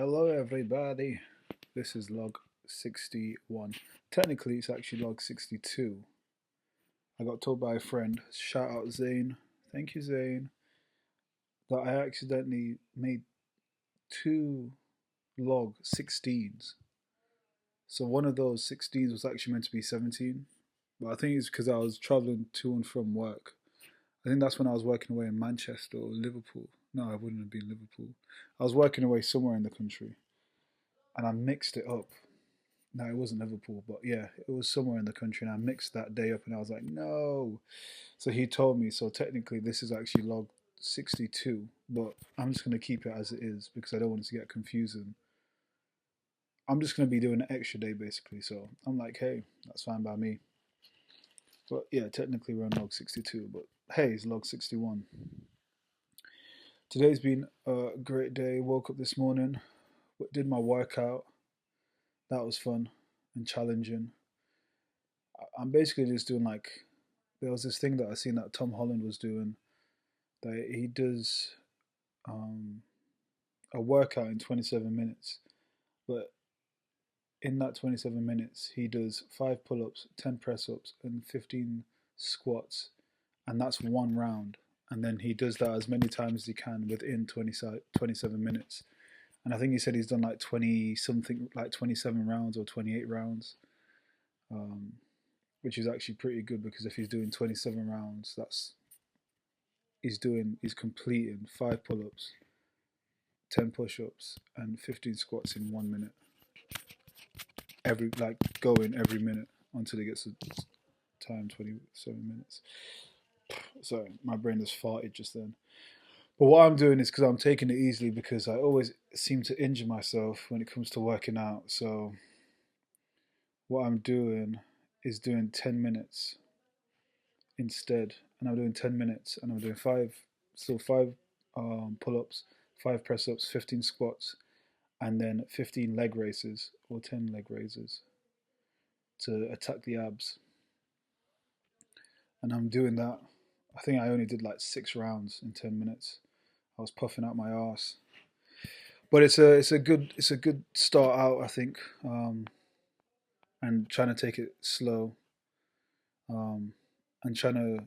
Hello, everybody. This is log 61. Technically, it's actually log 62. I got told by a friend, shout out Zane, thank you, Zane, that I accidentally made two log 16s. So one of those 16s was actually meant to be 17. But I think it's because I was traveling to and from work. I think that's when I was working away in Manchester or Liverpool. No, I wouldn't have been Liverpool. I was working away somewhere in the country and I mixed it up. No, it wasn't Liverpool, but yeah, it was somewhere in the country, and I mixed that day up, and I was like, no. So he told me. So technically, this is actually log 62, but I'm just gonna keep it as it is because I don't want it to get confusing. I'm just gonna be doing an extra day basically. So I'm like, hey, that's fine by me. But yeah, technically we're on log 62, but hey, it's log 61. Today's been a great day. Woke up this morning, did my workout. That was fun and challenging. I'm basically just doing like there was this thing that I seen that Tom Holland was doing that he does um, a workout in 27 minutes, but in that 27 minutes he does 5 pull-ups, 10 press-ups, and 15 squats, and that's one round. And then he does that as many times as he can within 27 minutes. And I think he said he's done like 20 something, like 27 rounds or 28 rounds. Um, which is actually pretty good because if he's doing 27 rounds, that's he's completing 5 pull-ups, 10 push-ups, and 15 squats in 1 minute. Going every minute until he gets to time 27 minutes. Sorry, my brain just farted just then. But what I'm doing is because I'm taking it easily because I always seem to injure myself when it comes to working out. So what I'm doing is doing 10 minutes instead, and I'm doing 10 minutes, and I'm doing five pull-ups, 5 press-ups, 15 squats, and then 15 leg raises or 10 leg raises to attack the abs. And I'm doing that. I think I only did like 6 rounds in 10 minutes. I was puffing out my ass, but it's a good start out, I think, and trying to take it slow, um, and trying to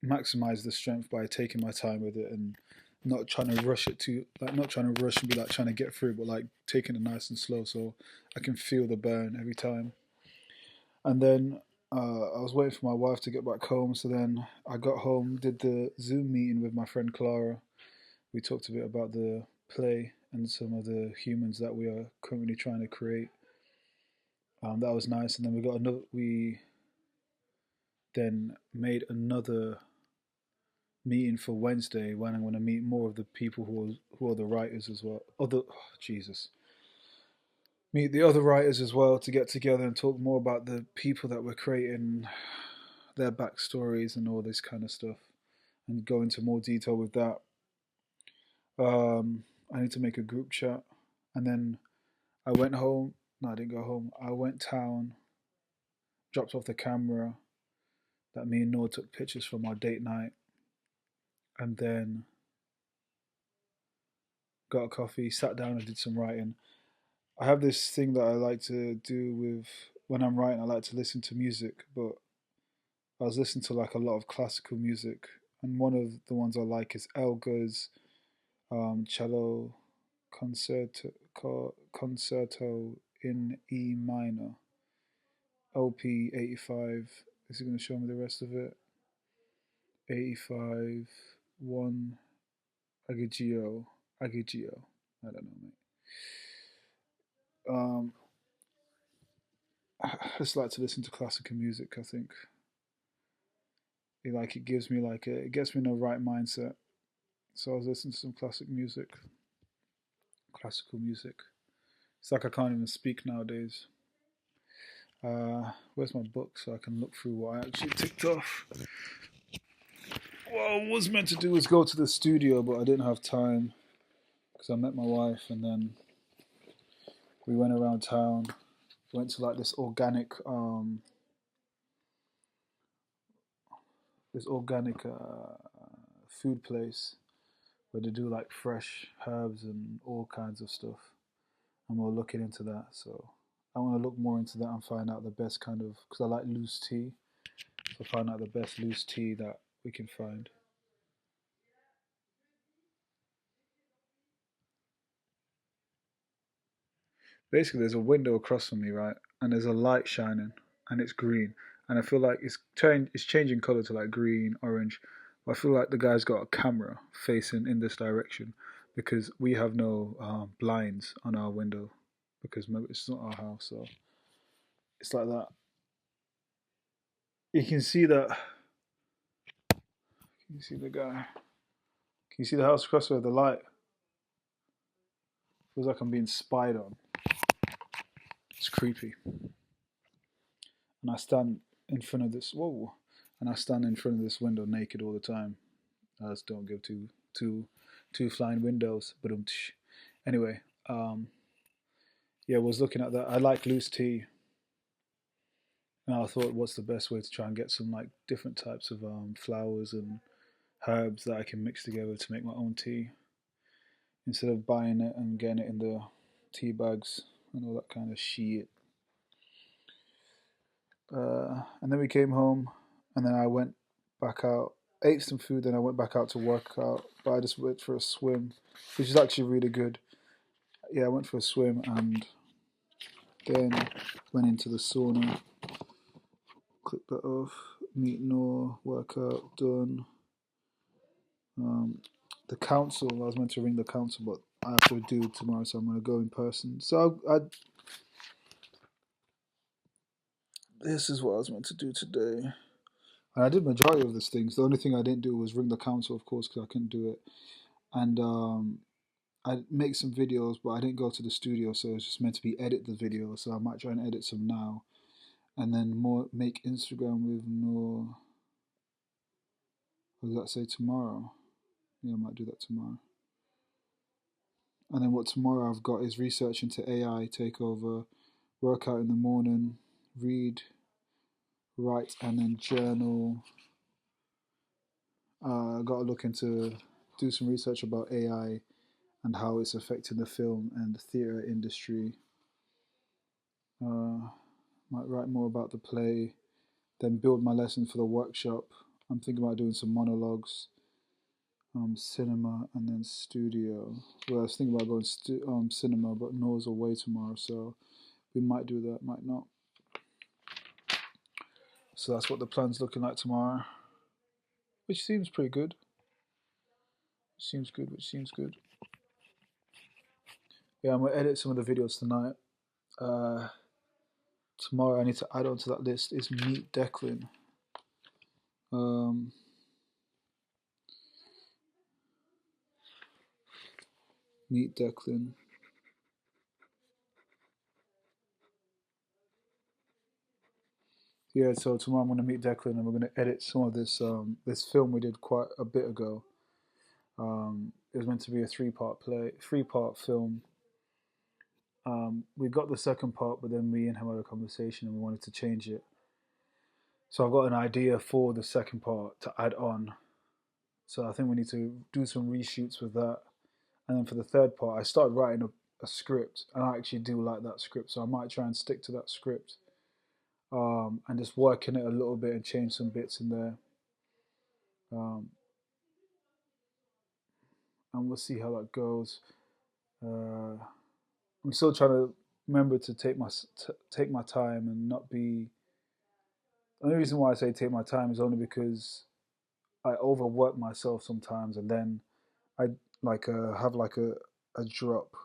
maximize the strength by taking my time with it and not trying to rush it to like not trying to rush and be like trying to get through, but like taking it nice and slow so I can feel the burn every time. And then I was waiting for my wife to get back home, so then I got home, did the Zoom meeting with my friend Clara. We talked a bit about the play and some of the humans that we are currently trying to create. That was nice, and then we got another. We then made another meeting for Wednesday when I'm going to meet more of the people who are the writers as well. Jesus, meet the other writers as well to get together and talk more about the people that we're creating, their backstories and all this kind of stuff, and go into more detail with that. I need to make a group chat, and then I went home. No, I didn't go home. I went town, dropped off the camera that me and Noah took pictures from our date night, and then got a coffee, sat down, and did some writing. I have this thing that I like to do with when I'm writing. I like to listen to music, but I was listening to like a lot of classical music, and one of the ones I like is Elgar's cello concerto in E minor, OP 85. Is he going to show me the rest of it? 85 one Agigio. I don't know, mate. Um, I just like to listen to classical music. I think it gives me it gets me in the right mindset. So I was listening to some classical music. It's like I can't even speak nowadays. Where's my book so I can look through what I actually ticked off? What I was meant to do was go to the studio, but I didn't have time because I met my wife and then we went around town. Went to like this organic food place where they do like fresh herbs and all kinds of stuff, and we're looking into that. So I want to look more into that and find out the best kind of, because I like loose tea, so find out the best loose tea that we can find. Basically, there's a window across from me, right, and there's a light shining, and it's green, and I feel like it's changing color to like green, orange. But I feel like the guy's got a camera facing in this direction because we have no blinds on our window because maybe it's not our house, so it's like that. You can see that. Can you see the guy? Can you see the house across with the light? Feels like I'm being spied on. It's creepy. And I stand in front of this. Whoa! And I stand in front of this window naked all the time. I just don't give two flying windows. But anyway, yeah, I was looking at that. I like loose tea, and I thought, what's the best way to try and get some like different types of flowers and herbs that I can mix together to make my own tea instead of buying it and getting it in the tea bags and all that kind of shit. And then we came home, and then I went back out, ate some food, then I went back out to work out. But I just went for a swim, which is actually really good. Yeah, I went for a swim and then went into the sauna. Click that off. Meet Noor, workout done. Um, the council, I was meant to ring the council, but I have to do it tomorrow, so I'm going to go in person. So this is what I was meant to do today. And I did majority of these things. The only thing I didn't do was ring the council, of course, because I couldn't do it. And I make some videos, but I didn't go to the studio, so it's just meant to be edit the video. So I might try and edit some now, and then more make Instagram with no. What does that say tomorrow? Yeah, I might do that tomorrow. And then what tomorrow I've got is research into AI takeover, workout in the morning, read, write, and then journal. I got to look into, do some research about AI and how it's affecting the film and the theatre industry. Might write more about the play, then build my lesson for the workshop. I'm thinking about doing some monologues, cinema, and then studio. Well, I was thinking about going cinema, but Noah's away tomorrow, so we might do that, might not. So that's what the plan's looking like tomorrow, which seems pretty good. Seems good, which seems good. Yeah, I'm gonna edit some of the videos tonight. Uh, Tomorrow I need to add on to that list is Meet Declan. Um, Meet Declan. Yeah, so tomorrow I'm gonna meet Declan and we're gonna edit some of this film we did quite a bit ago. It was meant to be a three part film. We got the second part, but then me and him had a conversation and we wanted to change it. So I've got an idea for the second part to add on. So I think we need to do some reshoots with that. And then for the third part, I started writing a script, and I actually do like that script, so I might try and stick to that script, and just work in it a little bit and change some bits in there. Um, and we'll see how that goes. Uh, I'm still trying to remember to take my time and not be. The only reason why I say take my time is only because I overwork myself sometimes, and then I have like a drop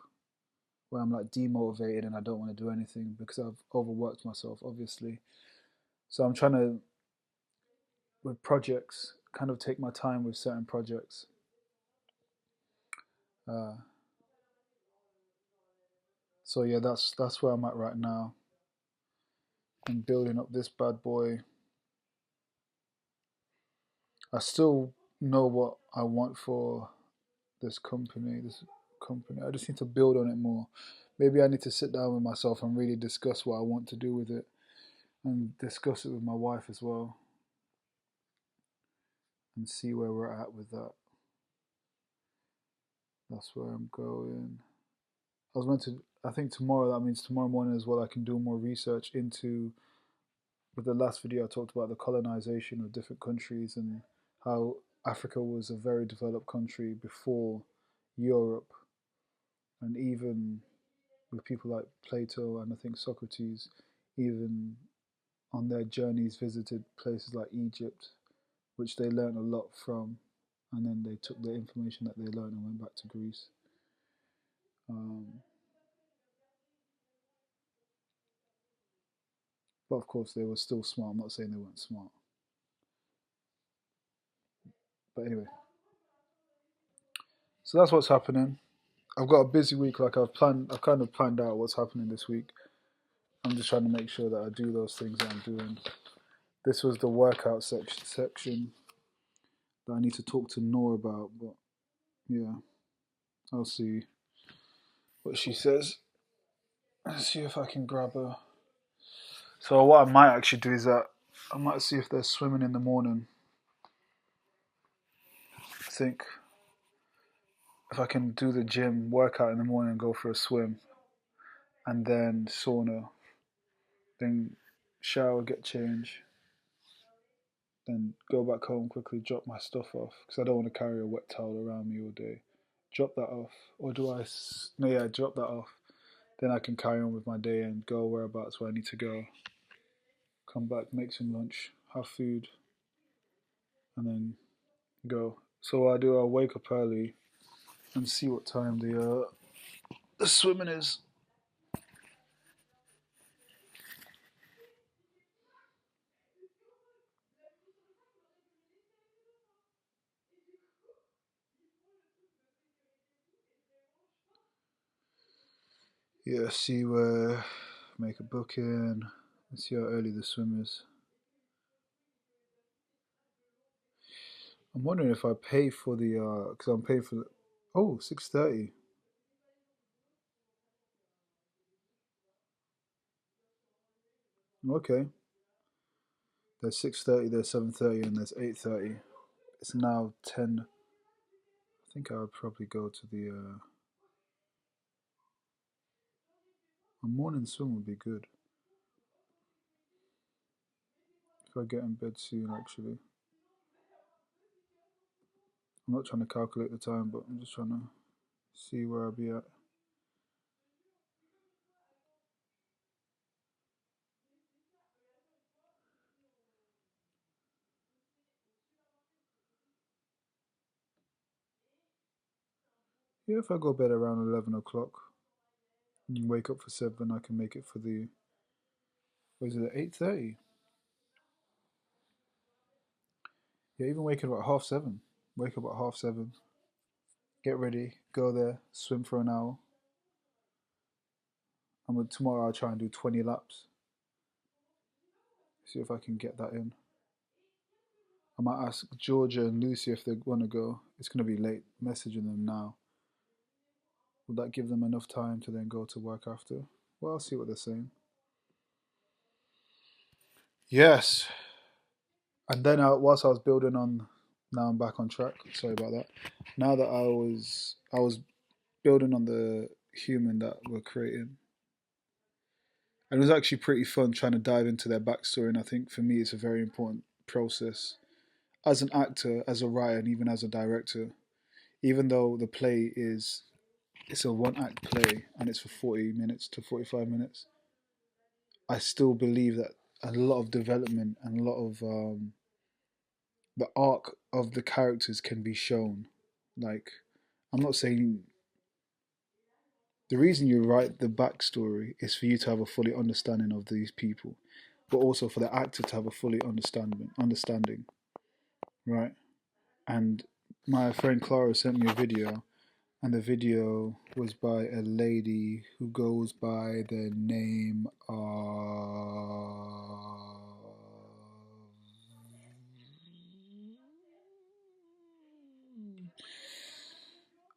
where I'm like demotivated and I don't want to do anything because I've overworked myself, obviously. So I'm trying to, with projects, kind of take my time with certain projects. Uh, so yeah, that's where I'm at right now. I'm building up this bad boy. I still know what I want for this company. I just need to build on it more. Maybe I need to sit down with myself and really discuss what I want to do with it, and discuss it with my wife as well, and see where we're at with that. That's where I'm going. I was meant to. I think tomorrow. That means tomorrow morning as well. I can do more research into. With the last video, I talked about the colonization of different countries and how Africa was a very developed country before Europe, and even with people like Plato and I think Socrates, even on their journeys visited places like Egypt, which they learned a lot from, and then they took the information that they learned and went back to Greece. Um, but of course, they were still smart. I'm not saying they weren't smart. But anyway, so that's what's happening. I've got a busy week. Like I've planned, I've kind of planned out what's happening this week. I'm just trying to make sure that I do those things that I'm doing. This was the workout section that I need to talk to Noor about. But yeah, I'll see what she says. Let's see if I can grab her. So what I might actually do is that I might see if they're swimming in the morning. I think if I can do the gym workout in the morning and go for a swim, and then sauna, then shower, get change, then go back home quickly, drop my stuff off because I don't want to carry a wet towel around me all day. Drop that off, or do I? No, yeah, drop that off. Then I can carry on with my day and go whereabouts where I need to go. Come back, make some lunch, have food, and then go. So what I do, I'll wake up early and see what time the swimming is. Yeah, see where, make a booking, and see how early the swim is. I'm wondering if I pay for the, because I'm paying for the, oh, 6:30. Okay. There's 6:30, there's 7:30, and there's 8:30. It's now 10. I think I would probably go to the, a morning swim would be good. If I get in bed soon, actually. I'm not trying to calculate the time, but I'm just trying to see where I'll be at. Yeah, if I go to bed around 11 o'clock and wake up for 7, I can make it for the, what is it, 8:30? Yeah, even waking up at half 7. Wake up at half 7, get ready, go there, swim for an hour. And tomorrow I'll try and do 20 laps. See if I can get that in. I might ask Georgia and Lucy if they want to go. It's going to be late messaging them now. Will that give them enough time to then go to work after? Well, I'll see what they're saying. Yes. And then whilst I was building on, now I'm back on track. Sorry about that. Now that I was building on the human that we're creating, and it was actually pretty fun trying to dive into their backstory. And I think for me, it's a very important process as an actor, as a writer, and even as a director. Even though the play is it's a one act play and it's for 40 minutes to 45 minutes, I still believe that a lot of development and a lot of the arc of the characters can be shown. Like, I'm not saying the reason you write the backstory is for you to have a fully understanding of these people, but also for the actor to have a fully understanding, right? And my friend Clara sent me a video, and the video was by a lady who goes by the name of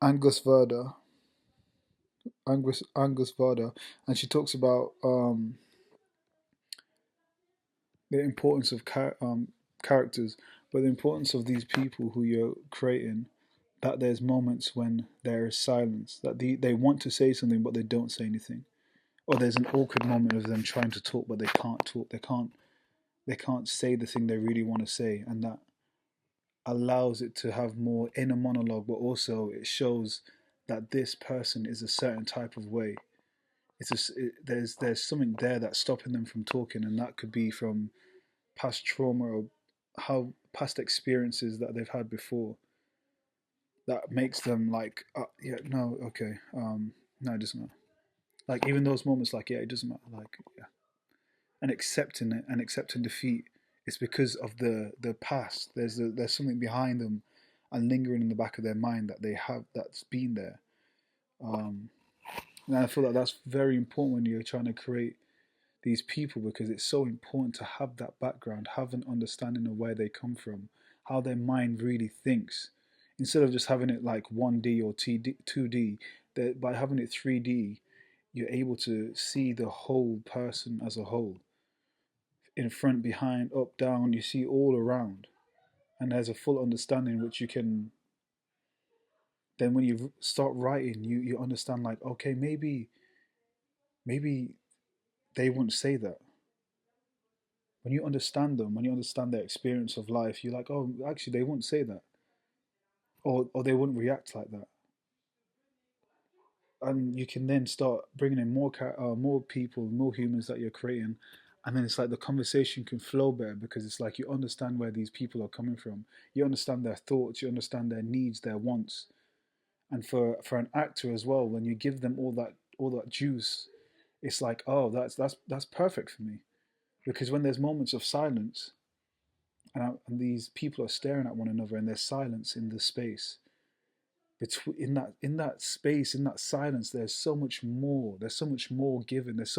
Angus Verda. Angus Varda, and she talks about the importance of characters, but the importance of these people who you're creating, that there's moments when there is silence, that they want to say something but they don't say anything, or there's an awkward moment of them trying to talk but they can't talk, they can't say the thing they really want to say, and that allows it to have more inner monologue, but also it shows that this person is a certain type of way. There's something there that's stopping them from talking, and that could be from past trauma or how past experiences that they've had before that makes them like, yeah, no, okay, no, it doesn't matter. Like even those moments, like, yeah, it doesn't matter. Like, yeah, and accepting it and accepting defeat. It's because of the past. There's something behind them and lingering in the back of their mind that they have that's been there. Um, and I feel like that's very important when you're trying to create these people, because it's so important to have that background, have an understanding of where they come from, how their mind really thinks, instead of just having it like 1D or 2D. That by having it 3D, you're able to see the whole person as a whole, in front, behind, up, down. You see all around, and there's a full understanding which you can. Then when you start writing, you understand like, okay, maybe they wouldn't say that. When you understand them, when you understand their experience of life, you're like, oh, actually, they wouldn't say that, or they wouldn't react like that, and you can then start bringing in more people, more humans that you're creating, and then it's like the conversation can flow better because it's like you understand where these people are coming from, you understand their thoughts, you understand their needs, their wants, and for an actor as well, when you give them all that juice, it's like, oh, that's perfect for me, because when there's moments of silence and these people are staring at one another and there's silence in the space between, in that space, in that silence, there's so much more given, there's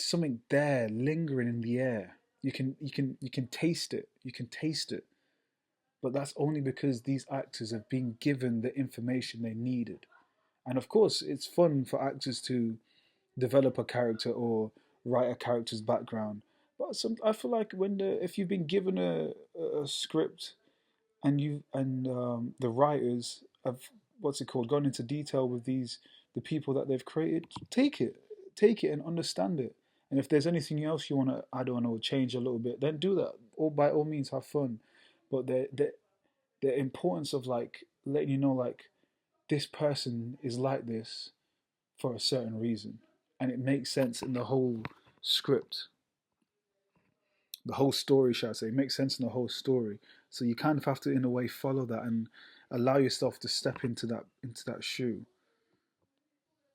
something there lingering in the air. You can taste it, but that's only because these actors have been given the information they needed. And of course it's fun for actors to develop a character or write a character's background, but I feel like if you've been given a script, and the writers have, what's it called, gone into detail with the people that they've created, take it and understand it. And if there's anything else you want to add on or change a little bit, then do that, or by all means have fun. But the importance of like letting you know, like, this person is like this for a certain reason, and it makes sense in the whole script, the whole story, shall I say. It makes sense in the whole story. So you kind of have to, in a way, follow that and allow yourself to step into that shoe.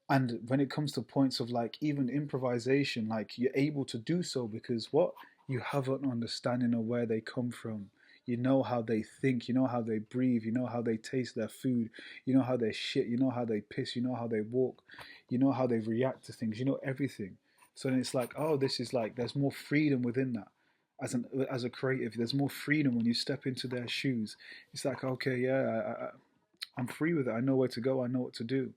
And when it comes to points of like even improvisation, like you're able to do so because what, you have an understanding of where they come from. You know how they think, you know how they breathe, you know how they taste their food, you know how they shit, you know how they piss, you know how they walk, you know how they react to things, you know everything. So then it's like, oh, this is like, there's more freedom within that. As a creative, there's more freedom when you step into their shoes. It's like, okay, yeah, I'm free with it. I know where to go. I know what to do.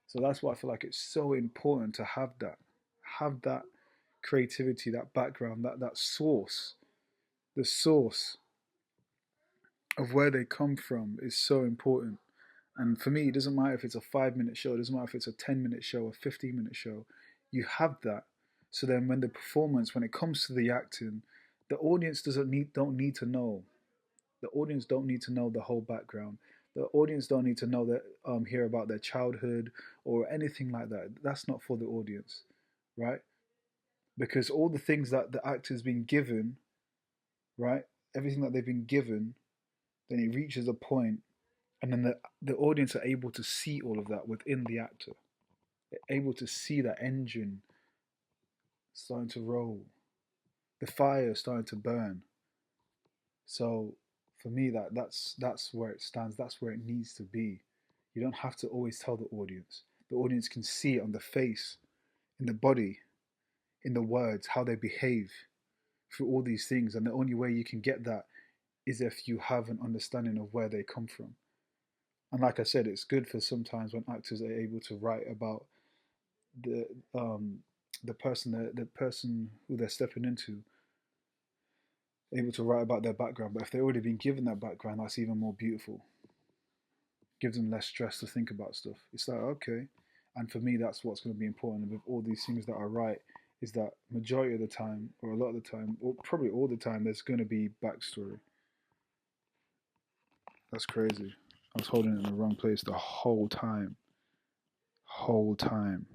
So that's why I feel like it's so important to have that creativity, that background, that source, the source of where they come from is so important. And for me, it doesn't matter if it's a 5 minute show, it doesn't matter if it's a 10 minute show, a 15 minute show. You have that. So then when the performance, when it comes to the acting, the audience don't need to know. The audience don't need to know the whole background. The audience don't need to know that hear about their childhood or anything like that. That's not for the audience, right? Because all the things that the actor's been given, right? Everything that they've been given, then it reaches a point, and then the audience are able to see all of that within the actor. They're able to see that engine starting to roll, the fire starting to burn. So for me, that's where it stands. That's where it needs to be. You don't have to always tell the audience. The audience can see it on the face, in the body, in the words, how they behave through all these things. And the only way you can get that is if you have an understanding of where they come from. And like I said, it's good for sometimes when actors are able to write about the um, the person who they're stepping into, able to write about their background. But if they've already been given that background, that's even more beautiful. gives them less stress to think about stuff. It's like, okay. And for me, that's what's going to be important with all these things that I write, is that majority of the time, or a lot of the time, or probably all the time, there's going to be backstory. That's crazy. I was holding it in the wrong place the whole time. Whole time.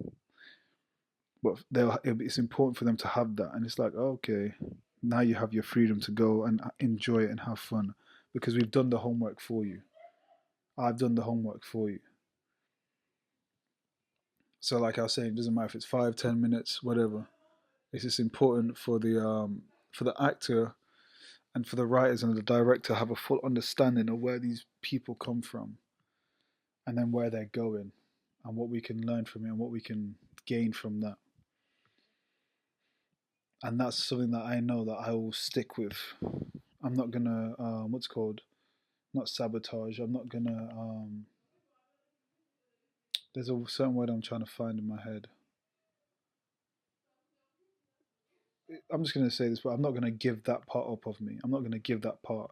But it's important for them to have that. And it's like, okay, now you have your freedom to go and enjoy it and have fun, because we've done the homework for you. I've done the homework for you. So like I was saying, it doesn't matter if it's 5, 10 minutes, whatever. It's just important for the actor and for the writers and the director to have a full understanding of where these people come from, and then where they're going, and what we can learn from it and what we can gain from that. And that's something that I know that I will stick with. I'm not gonna what's it called, not sabotage. I'm not gonna there's a certain word I'm trying to find in my head. I'm just gonna say this, but I'm not gonna give that part up of me. I'm not gonna give that part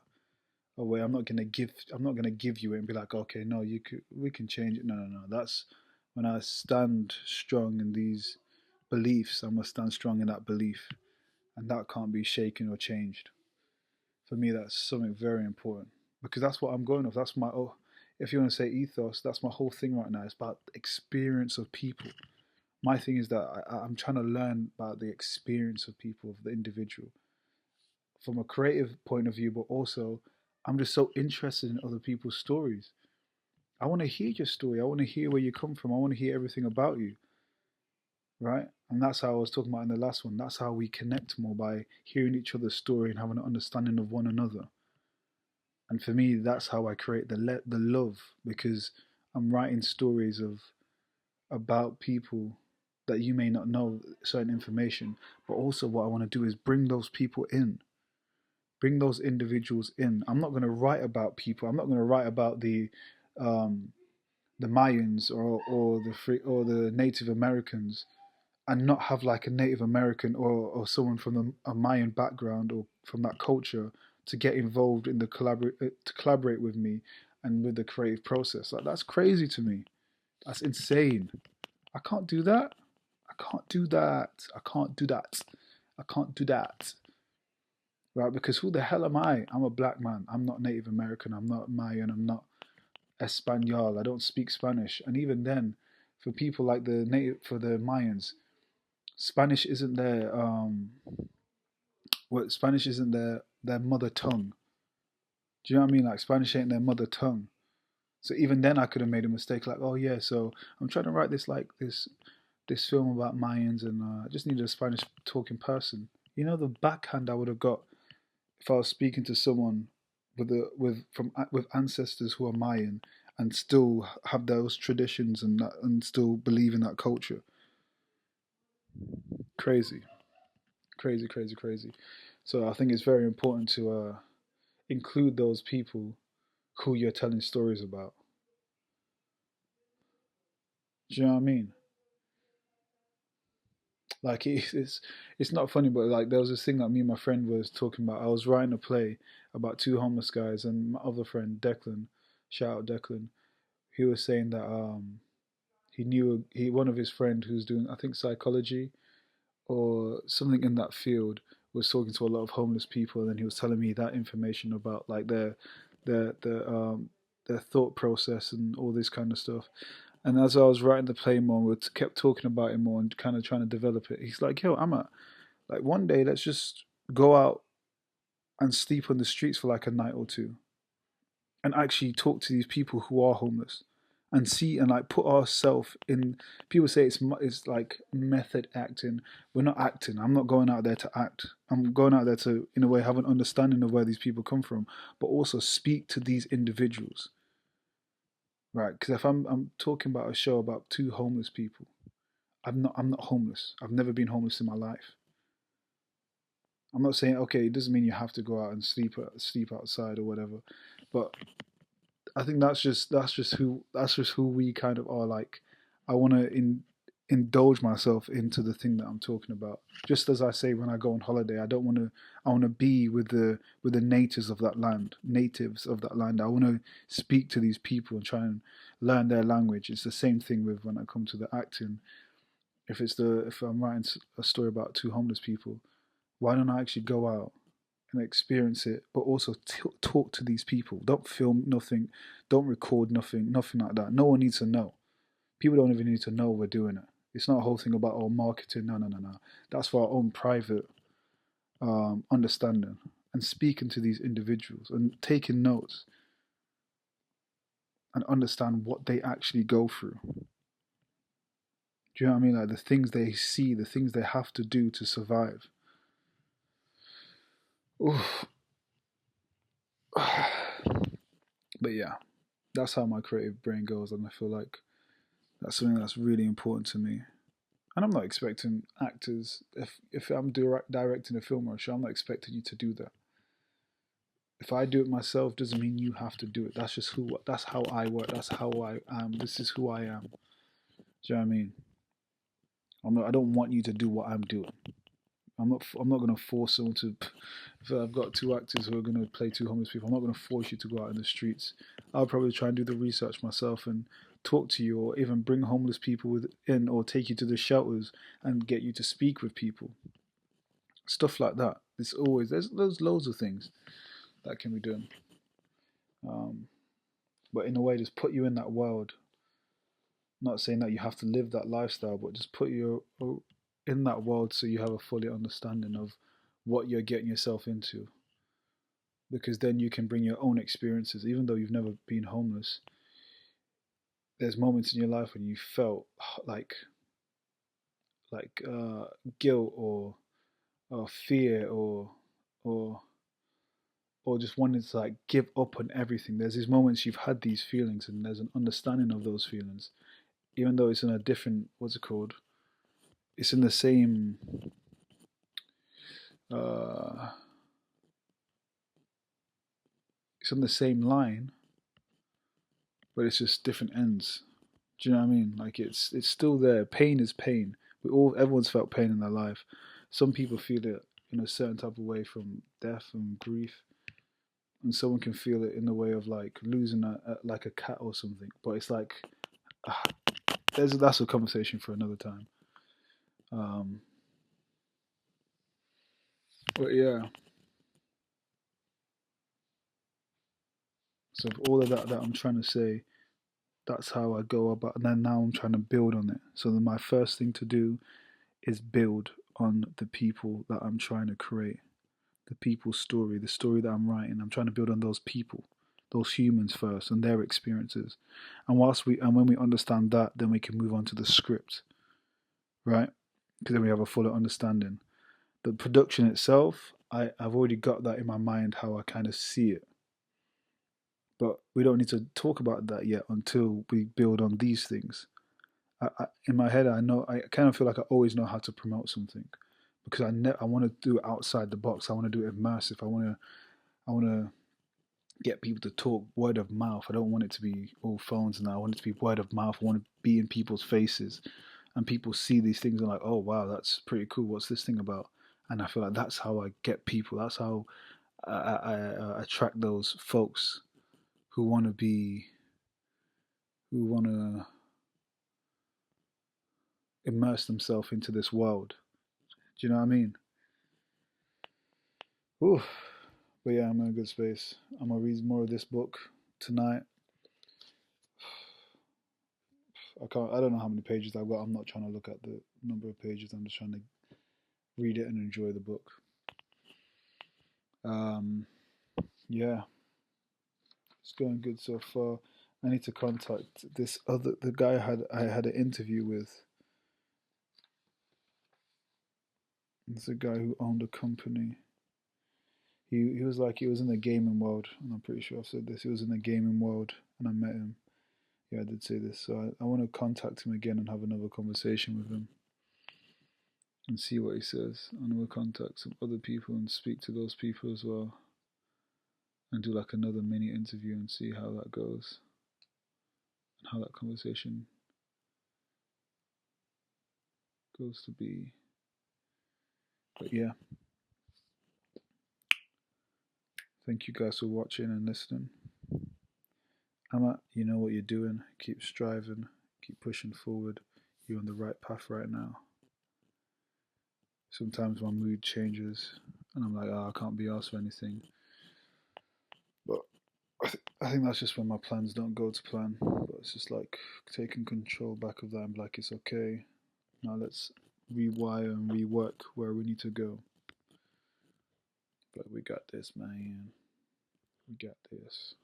away. I'm not gonna give. I'm not gonna give you it and be like, okay, no, you could. We can change it. No, no, no. That's when I stand strong in these beliefs. I must stand strong in that belief, and that can't be shaken or changed. For me, that's something very important, because that's what I'm going off. That's my, oh, if you want to say ethos, that's my whole thing right now. It's about experience of people. My thing is that I'm trying to learn about the experience of people, of the individual, from a creative point of view, but also I'm just so interested in other people's stories. I want to hear your story. I want to hear where you come from. I want to hear everything about you, right? And that's how I was talking about in the last one. That's how we connect more, by hearing each other's story and having an understanding of one another. And for me, that's how I create the love, because I'm writing stories of about people that you may not know certain information, but also what I want to do is bring those people in, bring those individuals in. I'm not going to write about people. I'm not going to write about um, the Mayans or the Native Americans, and not have like a Native American or someone from a Mayan background or from that culture to get involved in the collaborate with me and with the creative process. Like, that's crazy to me. That's insane. I can't do that. I can't do that. I can't do that. I can't do that. Right? Because who the hell am I? I'm a black man. I'm not Native American. I'm not Mayan. I'm not Espanol. I don't speak Spanish. And even then, for people like for the Mayans, Spanish isn't Spanish isn't their mother tongue. Do you know what I mean? Like, Spanish ain't their mother tongue. So even then, I could have made a mistake. Like, oh yeah, so I'm trying to write this film about Mayans, and I just need a Spanish talking person. You know, the backhand I would have got if I was speaking to someone with ancestors who are Mayan and still have those traditions and still believe in that culture. Crazy, crazy, crazy, crazy. So I think it's very important to include those people who you're telling stories about. Do you know what I mean? Like, it's not funny, but like, there was this thing that me and my friend was talking about. I was writing a play about two homeless guys, and my other friend Declan, shout out Declan, he was saying that he knew one of his friend who's doing, I think, psychology or something in that field, was talking to a lot of homeless people, and then he was telling me that information about like their their um their thought process and all this kind of stuff. And as I was writing the play more, we kept talking about it more and kind of trying to develop it. He's like, "Yo, Amma, like one day let's just go out and sleep on the streets for like a night or two, and actually talk to these people who are homeless, and see and like put ourselves in." People say it's like method acting. We're not acting. I'm not going out there to act. I'm going out there to, in a way, have an understanding of where these people come from, but also speak to these individuals, right? Because if I'm talking about a show about two homeless people, I'm not homeless. I've never been homeless in my life. I'm not saying, okay, it doesn't mean you have to go out and sleep outside or whatever, but I think that's just who we kind of are. Like, I want to indulge myself into the thing that I'm talking about. Just as I say when I go on holiday, I don't want to. I want to be with the natives of that land. Natives of that land. I want to speak to these people and try and learn their language. It's the same thing with when I come to the acting. If I'm writing a story about two homeless people, why don't I actually go out and experience it, but also talk to these people? Don't film nothing, don't record nothing, nothing like that. No one needs to know. People don't even need to know we're doing it. It's not a whole thing about marketing. No, no, no, no. That's for our own private understanding and speaking to these individuals and taking notes and understand what they actually go through. Do you know what I mean? Like the things they see, the things they have to do to survive. Oof. But yeah, that's how my creative brain goes, and I feel like that's something that's really important to me. And I'm not expecting actors, if I'm directing a film or a show, I'm not expecting you to do that. If I do it myself, doesn't mean you have to do it. That's just that's how I work. That's how I am. This is who I am. Do you know what I mean? I don't want you to do what I'm doing. I'm not gonna force someone to. If I've got two actors who are gonna play two homeless people, I'm not gonna force you to go out in the streets. I'll probably try and do the research myself and talk to you, or even bring homeless people in, or take you to the shelters and get you to speak with people. Stuff like that. There's loads of things that can be done. Um, but in a way, just put you in that world. Not saying that you have to live that lifestyle, but just put you in that world so you have a fully understanding of what you're getting yourself into. Because then you can bring your own experiences, even though you've never been homeless. There's moments in your life when you felt like like uh, guilt or fear or or just wanting to like give up on everything. There's these moments you've had these feelings, and there's an understanding of those feelings, even though it's in a different, what's it called? It's in the same uh, it's on the same line, but it's just different ends. Do you know what I mean? Like it's still there. Pain is pain. Everyone's felt pain in their life. Some people feel it in a certain type of way from death and grief, and someone can feel it in the way of like losing like a cat or something. But it's like ah, that's a conversation for another time. Um, but yeah, so all of that I'm trying to say, that's how I go about. And then now I'm trying to build on it. So then my first thing to do is build on the people that I'm trying to create, the people's story, the story that I'm writing. I'm trying to build on those people, those humans first, and their experiences. And when we understand that, then we can move on to the script, right? Because then we have a fuller understanding. The production itself, I've already got that in my mind how I kind of see it. But we don't need to talk about that yet until we build on these things. In my head, I kind of feel like I always know how to promote something because I want to do it outside the box. I want to do it immersive. I want to get people to talk word of mouth. I don't want it to be all phones and I want it to be word of mouth. I want to be in people's faces and people see these things and like, oh wow, that's pretty cool. What's this thing about? And I feel like that's how I get people. That's how I attract those folks who want to be, who want to immerse themselves into this world. Do you know what I mean? Ooh. But yeah, I'm in a good space. I'm gonna read more of this book tonight. I don't know how many pages I've got. I'm not trying to look at the number of pages. I'm just trying to read it and enjoy the book. Um, yeah, it's going good so far. I need to contact the guy I had an interview with. It's a guy who owned a company. He was like he was in the gaming world, and I'm pretty sure I've said this. He was in the gaming world, and I met him. Yeah, I did say this. So I want to contact him again and have another conversation with him and see what he says. And we'll contact some other people and speak to those people as well and do like another mini interview and see how that goes and how that conversation goes to be. But yeah, thank you guys for watching and listening. You know what you're doing. Keep striving, keep pushing forward. You're on the right path right now. Sometimes my mood changes and I'm like, oh, I can't be asked for anything. But I think that's just when my plans don't go to plan. But it's just like taking control back of that and be like, it's okay. Now let's rewire and rework where we need to go. But we got this, man. We got this.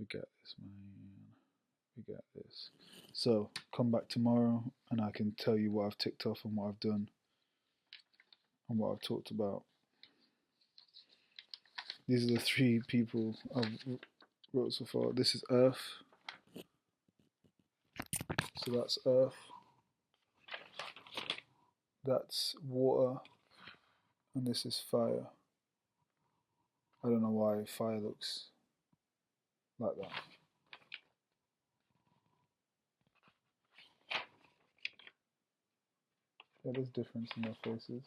We got this, man. We got this. So come back tomorrow and I can tell you what I've ticked off and what I've done and what I've talked about. These are the 3 people I've wrote so far. This is Earth. So that's Earth. That's water. And this is fire. I don't know why fire looks like that. Yeah, there's difference in their faces.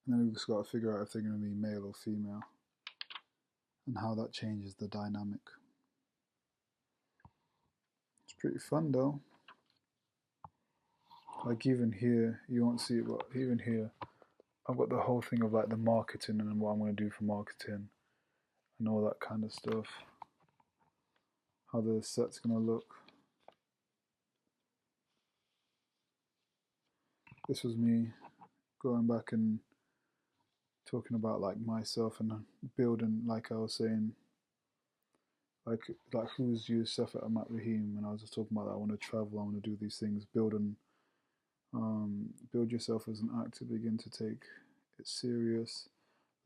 And then we've just got to figure out if they're going to be male or female and how that changes the dynamic. It's pretty fun though. Like even here, you won't see it, but even here, I've got the whole thing of like the marketing and what I'm going to do for marketing and all that kind of stuff. How the set's going to look. This was me going back and talking about like myself and building, like I was saying, like who's you, Sefat Amat Rahim, and I was just talking about that. I want to travel, I want to do these things, build yourself as an actor, begin to take it serious,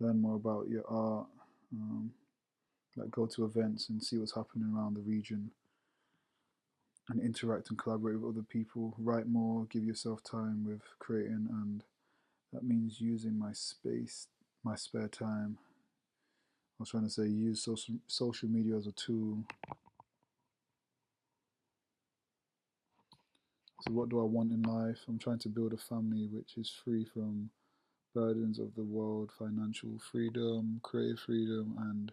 learn more about your art, like go to events and see what's happening around the region and interact and collaborate with other people, write more, give yourself time with creating, and that means using my space, my spare time. I was trying to say use social media as a tool. So what do I want in life? I'm trying to build a family which is free from burdens of the world, financial freedom, creative freedom, and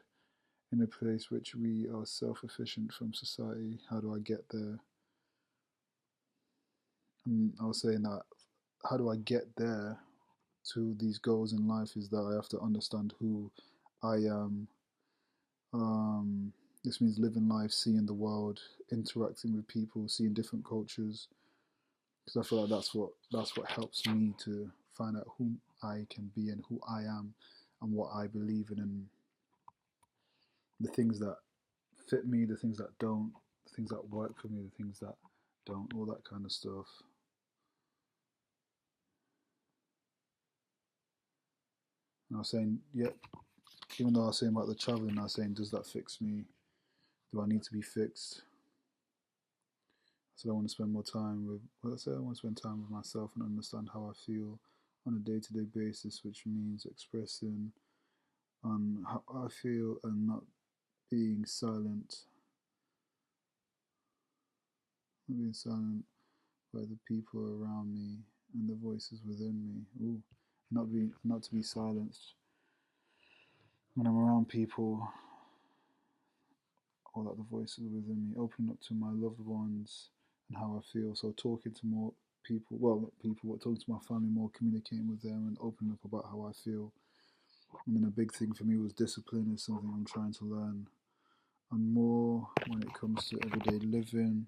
in a place which we are self-efficient from society. How do I get there? And I was saying that how do I get there to these goals in life is that I have to understand who I am. This means living life, seeing the world, interacting with people, seeing different cultures. Because I feel like that's what helps me to find out who I can be and who I am and what I believe in and the things that fit me, the things that don't, the things that work for me, the things that don't, all that kind of stuff. And I was saying, yeah, even though I was saying about the traveling, I was saying, does that fix me? Do I need to be fixed? So I want to spend more time with, well, I said I want to spend time with myself and understand how I feel on a day-to-day basis, which means expressing on how I feel and not being silent. Not being silent by the people around me and the voices within me. Ooh, not to be silenced when I'm around people, or that the voices within me. Opening up to my loved ones and how I feel. So talking to more people, well, not people, but talking to my family more, communicating with them, and opening up about how I feel. And then a big thing for me was discipline is something I'm trying to learn, and more when it comes to everyday living.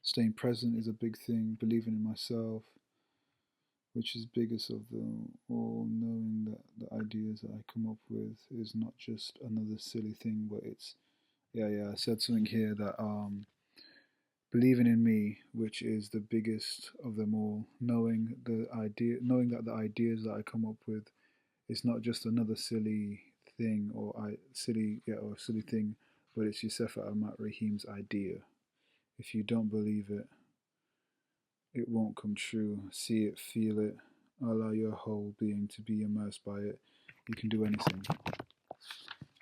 Staying present is a big thing. Believing in myself, which is biggest of them all, knowing that the ideas that I come up with is not just another silly thing, but it's I said something here that believing in me, which is the biggest of them all, knowing that the ideas that I come up with is not just another silly thing or silly thing, but it's Yusuf Ahmad Rahim's idea. If you don't believe it, it won't come true. See it, feel it, allow your whole being to be immersed by it. You can do anything.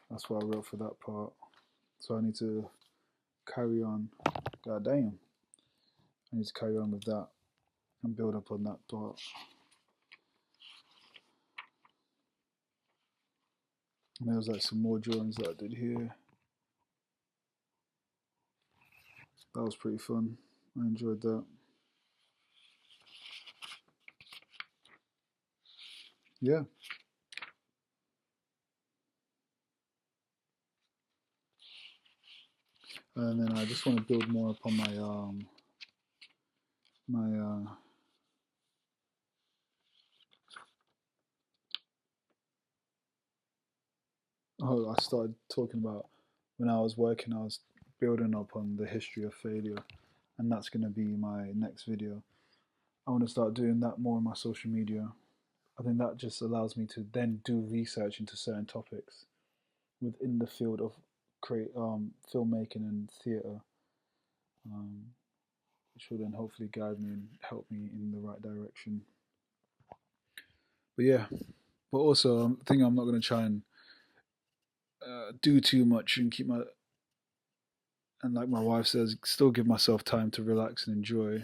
That's what I wrote for that part. So I need to carry on. God damn. I need to carry on with that and build up on that part. And there was like some more drawings that I did here. That was pretty fun. I enjoyed that. Yeah. And then I just want to build more upon my oh, I started talking about when I was working, I was building up on the history of failure, and that's going to be my next video. I want to start doing that more on my social media. I think that just allows me to then do research into certain topics within the field of filmmaking and theatre, um, which will then hopefully guide me and help me in the right direction. But yeah, but also I think I'm not going to try and do too much and keep my and like my wife says, still give myself time to relax and enjoy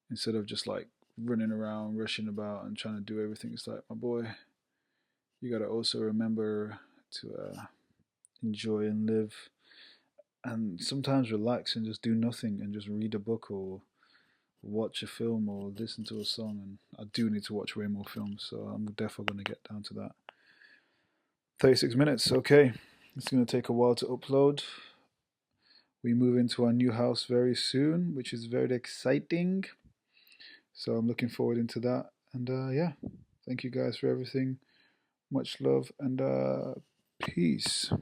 instead of just like running around, rushing about, and trying to do everything. It's like, my boy, you gotta also remember to enjoy and live, and sometimes relax and just do nothing and just read a book or watch a film or listen to a song. And I do need to watch way more films, so I'm definitely gonna get down to that. 36 minutes, okay. It's gonna take a while to upload. We move into our new house very soon, which is very exciting. So I'm looking forward into that. And yeah, thank you guys for everything. Much love and peace.